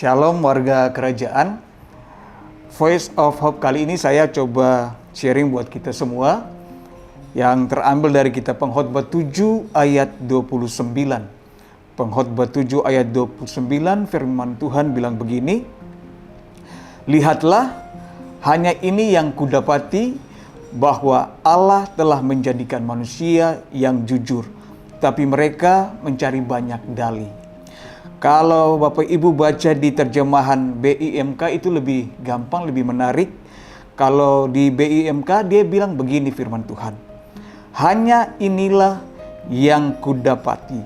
Shalom warga kerajaan. Voice of Hope kali ini saya coba sharing buat kita semua yang terambil dari kitab Pengkhotbah 7 ayat 29. Pengkhotbah 7 ayat 29 firman Tuhan bilang begini, "Lihatlah, hanya ini yang kudapati, bahwa Allah telah menjadikan manusia yang jujur, tapi mereka mencari banyak dalih." Kalau Bapak Ibu baca di terjemahan BIMK itu lebih gampang, lebih menarik. Kalau di BIMK dia bilang begini firman Tuhan, "Hanya inilah yang kudapati,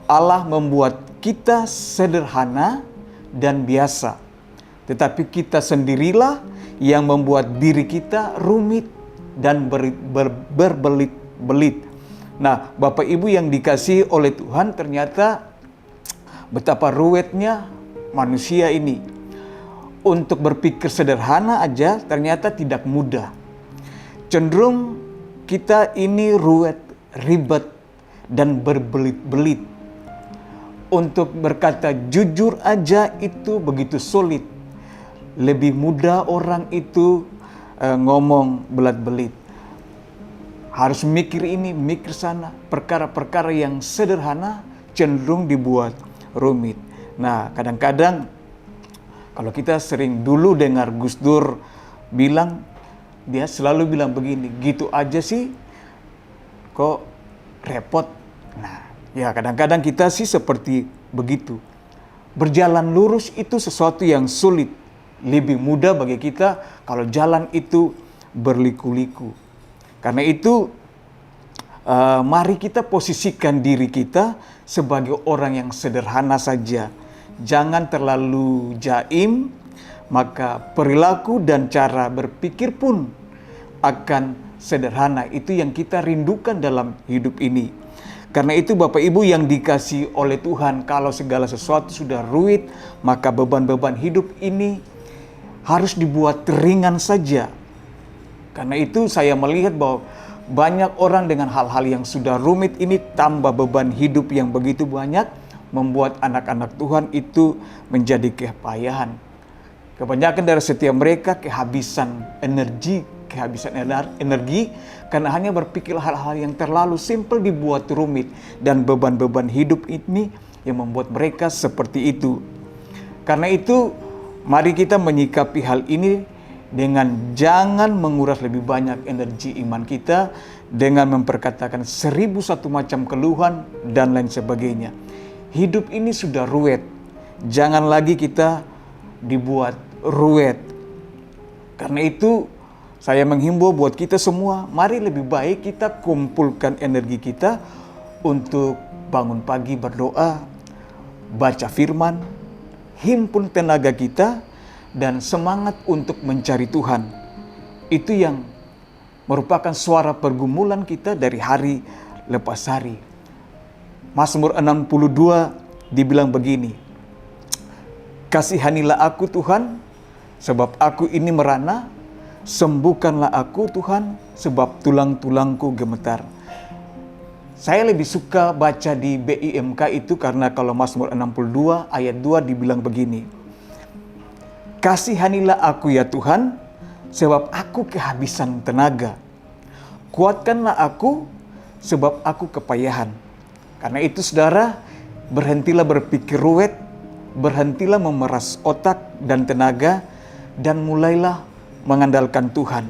Allah membuat kita sederhana dan biasa, tetapi kita sendirilah yang membuat diri kita rumit dan berbelit-belit." Nah, Bapak Ibu yang dikasihi oleh Tuhan, ternyata betapa ruwetnya manusia ini. Untuk berpikir sederhana aja ternyata tidak mudah. Cenderung kita ini ruwet, ribet, dan berbelit-belit. Untuk berkata jujur aja itu begitu sulit. Lebih mudah orang itu ngomong belat-belit. Harus mikir ini, mikir sana. Perkara-perkara yang sederhana cenderung dibuat rumit. Nah, kadang-kadang kalau kita sering dulu dengar Gus Dur bilang, dia selalu bilang begini, gitu aja sih kok repot. Nah, ya kadang-kadang kita sih seperti begitu. Berjalan lurus itu sesuatu yang sulit. Lebih mudah bagi kita kalau jalan itu berliku-liku. Karena itu mari kita posisikan diri kita sebagai orang yang sederhana saja. Jangan terlalu jaim, maka perilaku dan cara berpikir pun akan sederhana. Itu yang kita rindukan dalam hidup ini. Karena itu Bapak Ibu yang dikasihi oleh Tuhan, kalau segala sesuatu sudah ruwet, maka beban-beban hidup ini harus dibuat ringan saja. Karena itu saya melihat bahwa banyak orang dengan hal-hal yang sudah rumit ini tambah beban hidup yang begitu banyak, membuat anak-anak Tuhan itu menjadi kepayahan. Kebanyakan dari setiap mereka kehabisan energi karena hanya berpikir hal-hal yang terlalu simpel dibuat rumit, dan beban-beban hidup ini yang membuat mereka seperti itu. Karena itu mari kita menyikapi hal ini dengan jangan menguras lebih banyak energi iman kita dengan memperkatakan 1001 macam keluhan dan lain sebagainya. Hidup ini sudah ruwet. Jangan lagi kita dibuat ruwet. Karena itu saya menghimbau buat kita semua, mari lebih baik kita kumpulkan energi kita untuk bangun pagi berdoa, baca firman, himpun tenaga kita, dan semangat untuk mencari Tuhan. Itu yang merupakan suara pergumulan kita dari hari lepas hari. Mazmur 62 dibilang begini, "Kasihanilah aku Tuhan, sebab aku ini merana. Sembuhkanlah aku Tuhan, sebab tulang-tulangku gemetar." Saya lebih suka baca di BIMK itu karena kalau Mazmur 62 ayat 2 dibilang begini, "Kasihanilah aku ya Tuhan, sebab aku kehabisan tenaga. Kuatkanlah aku, sebab aku kepayahan." Karena itu saudara, berhentilah berpikir ruwet, berhentilah memeras otak dan tenaga, dan mulailah mengandalkan Tuhan.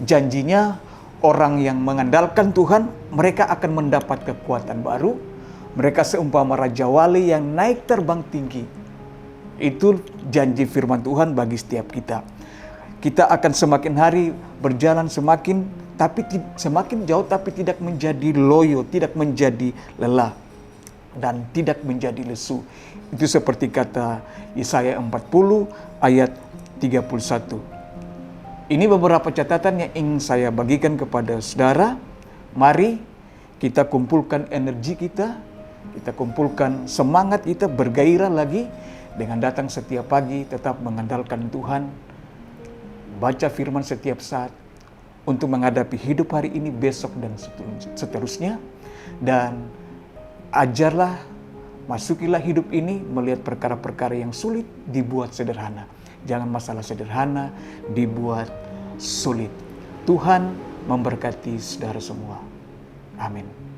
Janjinya orang yang mengandalkan Tuhan, mereka akan mendapat kekuatan baru. Mereka seumpama Raja Wali yang naik terbang tinggi. Itu janji firman Tuhan bagi setiap kita. Kita akan semakin hari berjalan semakin jauh, tapi tidak menjadi loyo, tidak menjadi lelah, dan tidak menjadi lesu. Itu seperti kata Yesaya 40 ayat 31. Ini beberapa catatan yang ingin saya bagikan kepada saudara. Mari kita kumpulkan energi kita kumpulkan semangat kita, bergairah lagi dengan datang setiap pagi, tetap mengandalkan Tuhan, baca firman setiap saat untuk menghadapi hidup hari ini, besok, dan seterusnya. Dan ajarlah Masukilah hidup ini melihat perkara-perkara yang sulit dibuat sederhana. Jangan masalah sederhana dibuat sulit. Tuhan memberkati saudara semua. Amin.